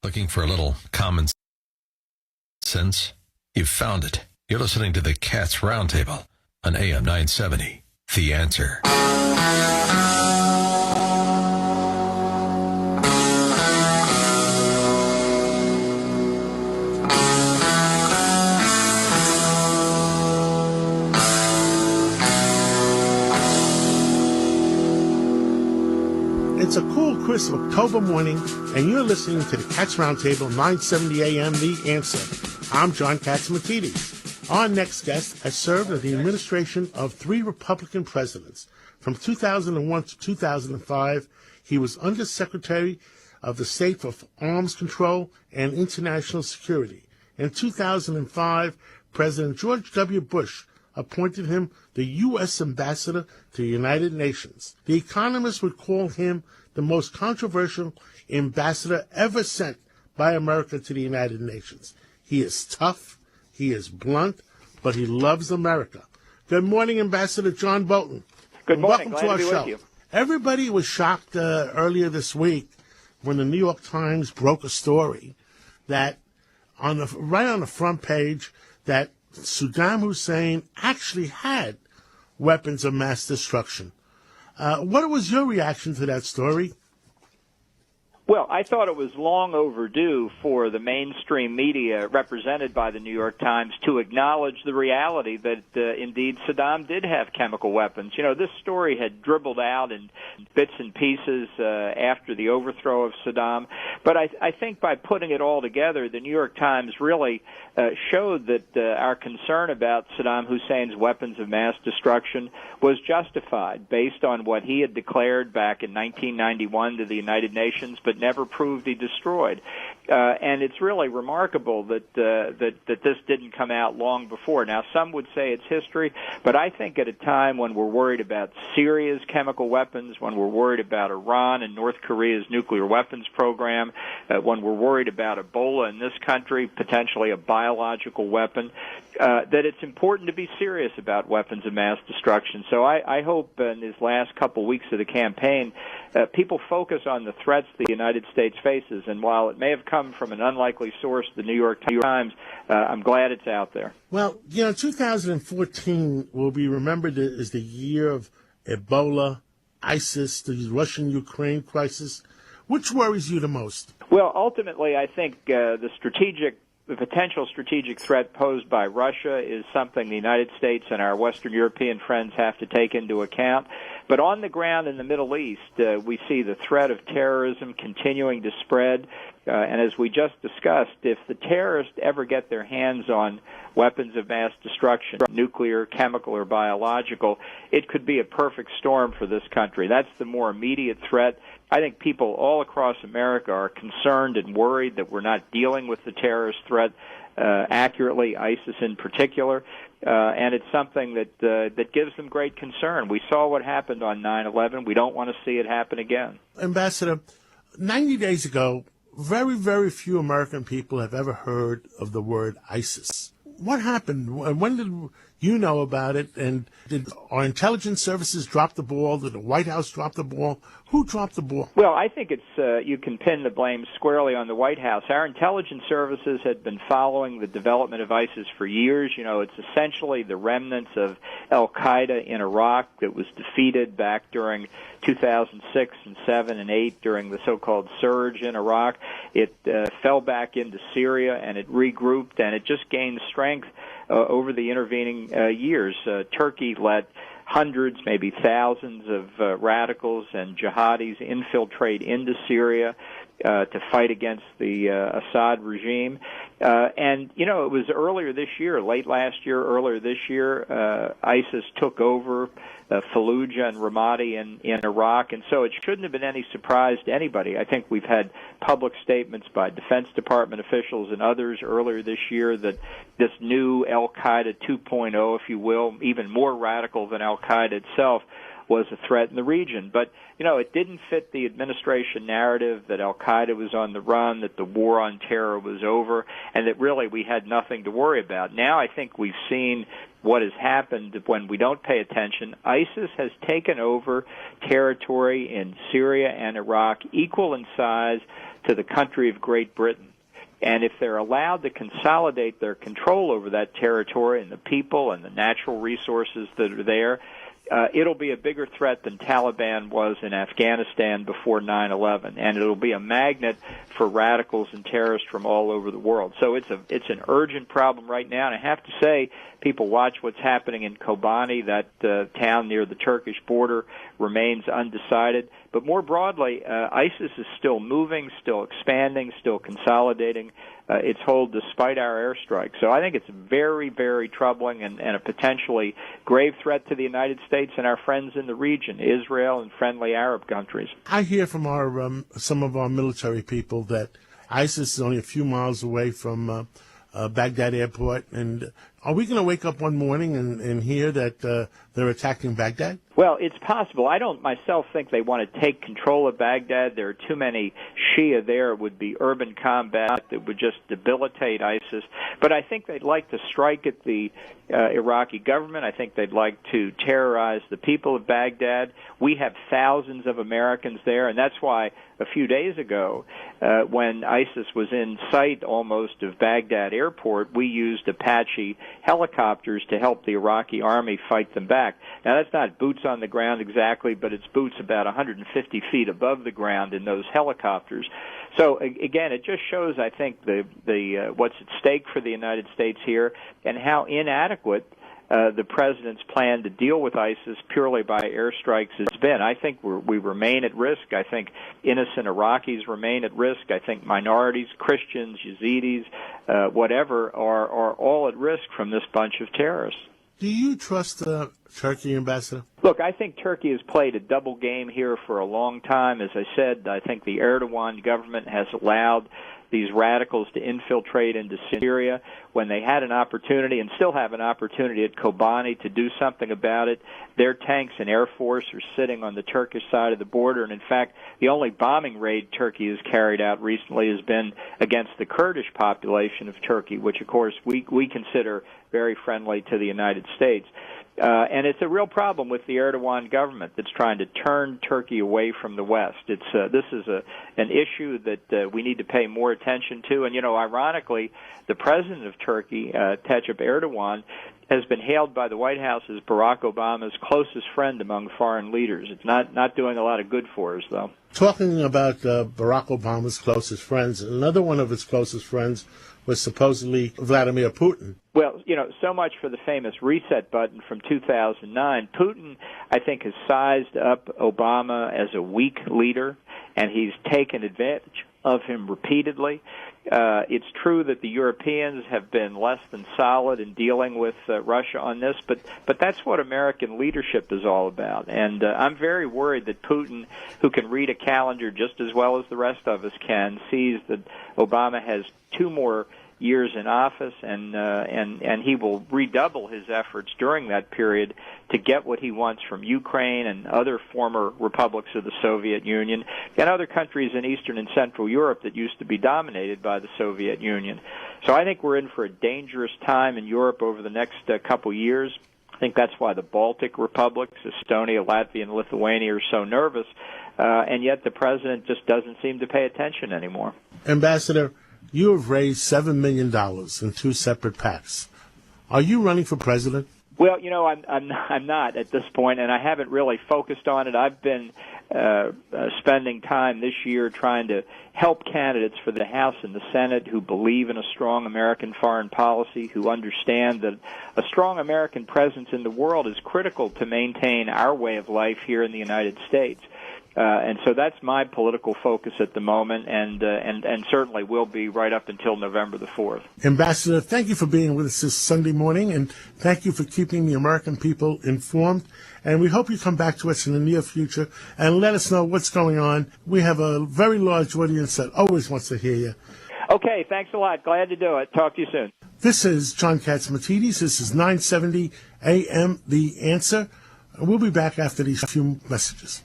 Looking for a little common sense? You've found it. You're listening to the Cats Roundtable on AM 970. The Answer. It's a cool, crisp October morning, and you're listening to the Cats Roundtable, 970 AM, The Answer. I'm John Catsimatidis. Our next guest has served in the administration of 3 Republican presidents. From 2001 to 2005, he was Undersecretary of the State for Arms Control and International Security. In 2005, President George W. Bush appointed him the U.S. Ambassador to the United Nations. The Economist would call him the most controversial ambassador ever sent by America to the United Nations. He is tough, he is blunt, but he loves America. Good morning, Ambassador John Bolton. Good morning. Welcome to our show. With you. Everybody was shocked earlier this week when the New York Times broke a story that right on the front page that Saddam Hussein actually had weapons of mass destruction. What was your reaction to that story? Well, I thought it was long overdue for the mainstream media represented by the New York Times to acknowledge the reality that indeed Saddam did have chemical weapons. You know, this story had dribbled out in bits and pieces after the overthrow of Saddam, but I think by putting it all together, the New York Times really showed that our concern about Saddam Hussein's weapons of mass destruction was justified based on what he had declared back in 1991 to the United Nations, but never proved he destroyed. And it's really remarkable that this didn't come out long before. Now, some would say it's history, but I think at a time when we're worried about Syria's chemical weapons, when we're worried about Iran and North Korea's nuclear weapons program, when we're worried about Ebola in this country, potentially a biological weapon, that it's important to be serious about weapons of mass destruction. So I hope in these last couple weeks of the campaign, people focus on the threats the United States faces. And while it may have come from an unlikely source, the New York Times, I'm glad it's out there. Well, 2014 will be remembered as the year of Ebola, ISIS, the Russian-Ukraine crisis. Which worries you the most? Well, ultimately, I think the potential strategic threat posed by Russia is something the United States and our Western European friends have to take into account. But on the ground in the Middle East, we see the threat of terrorism continuing to spread. And as we just discussed, if the terrorists ever get their hands on weapons of mass destruction, nuclear, chemical, or biological, it could be a perfect storm for this country. That's the more immediate threat. I think people all across America are concerned and worried that we're not dealing with the terrorist threat accurately, ISIS in particular, and it's something that gives them great concern. We saw what happened on 9/11. We don't want to see it happen again. Ambassador, 90 days ago, very, very few American people have ever heard of the word ISIS. What happened? When did you know about it? And did our intelligence services drop the ball? Did the White House drop the ball? Who dropped the ball? Well, I think it's you can pin the blame squarely on the White House. Our intelligence services had been following the development of ISIS for years. You know, it's essentially the remnants of al-Qaeda in Iraq that was defeated back during 2006 and 7 and 8 during the so-called surge in Iraq. It fell back into Syria, and it regrouped, and it just gained strength over the intervening years. Turkey let hundreds, maybe thousands of radicals and jihadis infiltrate into Syria to fight against the Assad regime. And, you know, it was earlier this year, late last year, earlier this year, ISIS took over Fallujah and Ramadi in Iraq, and so it shouldn't have been any surprise to anybody. I think we've had public statements by Defense Department officials and others earlier this year that this new al-Qaeda 2.0, if you will, even more radical than al-Qaeda itself, was a threat in the region. But, you know, it didn't fit the administration narrative that al-Qaeda was on the run, that the war on terror was over, and that really we had nothing to worry about. Now I think we've seen what has happened when we don't pay attention. ISIS has taken over territory in Syria and Iraq equal in size to the country of Great Britain. And if they're allowed to consolidate their control over that territory and the people and the natural resources that are there, it'll be a bigger threat than Taliban was in Afghanistan before 9/11, and it'll be a magnet for radicals and terrorists from all over the world. So it's an urgent problem right now, and I have to say, people watch what's happening in Kobani, that town near the Turkish border remains undecided. But more broadly, ISIS is still moving, still expanding, still consolidating its hold despite our airstrikes. So I think it's very, very troubling and a potentially grave threat to the United States and our friends in the region, Israel and friendly Arab countries. I hear from our some of our military people that ISIS is only a few miles away from Baghdad airport. And are we going to wake up one morning and hear that they're attacking Baghdad? Well, it's possible. I don't myself think they want to take control of Baghdad. There are too many Shia there. It would be urban combat that would just debilitate ISIS. But I think they'd like to strike at the Iraqi government. I think they'd like to terrorize the people of Baghdad. We have thousands of Americans there, and that's why a few days ago, when ISIS was in sight almost of Baghdad airport, we used Apache helicopters to help the Iraqi army fight them back. Now, that's not boots on the ground exactly, but it's boots about 150 feet above the ground in those helicopters. So again, it just shows, I think, the what's at stake for the United States here and how inadequate the president's plan to deal with ISIS purely by airstrikes has been. I think we remain at risk. I think innocent Iraqis remain at risk. I think minorities, Christians, Yazidis, whatever, are all at risk from this bunch of terrorists. Do you trust Turkey, Ambassador? Look, I think Turkey has played a double game here for a long time. As I said, I think the Erdogan government has allowed these radicals to infiltrate into Syria when they had an opportunity and still have an opportunity at Kobani to do something about it. Their tanks and Air Force are sitting on the Turkish side of the border, and in fact, the only bombing raid Turkey has carried out recently has been against the Kurdish population of Turkey, which, of course, we consider very friendly to the United States. And it's a real problem with the Erdogan government that's trying to turn Turkey away from the West. This is an issue that we need to pay more attention to. And, ironically, the president of Turkey, Recep Erdogan, has been hailed by the White House as Barack Obama's closest friend among foreign leaders. It's not doing a lot of good for us, though. Talking about Barack Obama's closest friends, another one of his closest friends was supposedly Vladimir Putin. Well, so much for the famous reset button from 2009. Putin, I think, has sized up Obama as a weak leader, and he's taken advantage of him repeatedly. It's true that the Europeans have been less than solid in dealing with Russia on this, but that's what American leadership is all about. And I'm very worried that Putin, who can read a calendar just as well as the rest of us can, sees that Obama has 2 more years in office, and he will redouble his efforts during that period to get what he wants from Ukraine and other former republics of the Soviet Union and other countries in Eastern and Central Europe that used to be dominated by the Soviet Union. So I think we're in for a dangerous time in Europe over the next couple years. I think that's why the Baltic republics, Estonia, Latvia, and Lithuania are so nervous, and yet the president just doesn't seem to pay attention anymore. Ambassador, you have raised $7 million in 2 separate PACs. Are you running for president? Well, I'm not at this point, and I haven't really focused on it. I've been spending time this year trying to help candidates for the House and the Senate who believe in a strong American foreign policy, who understand that a strong American presence in the world is critical to maintain our way of life here in the United States. And so that's my political focus at the moment, and certainly will be right up until November the 4th. Ambassador, thank you for being with us this Sunday morning, and thank you for keeping the American people informed. And we hope you come back to us in the near future and let us know what's going on. We have a very large audience that always wants to hear you. Okay, thanks a lot. Glad to do it. Talk to you soon. This is John Catsimatidis. This is 970 AM The Answer. We'll be back after these few messages.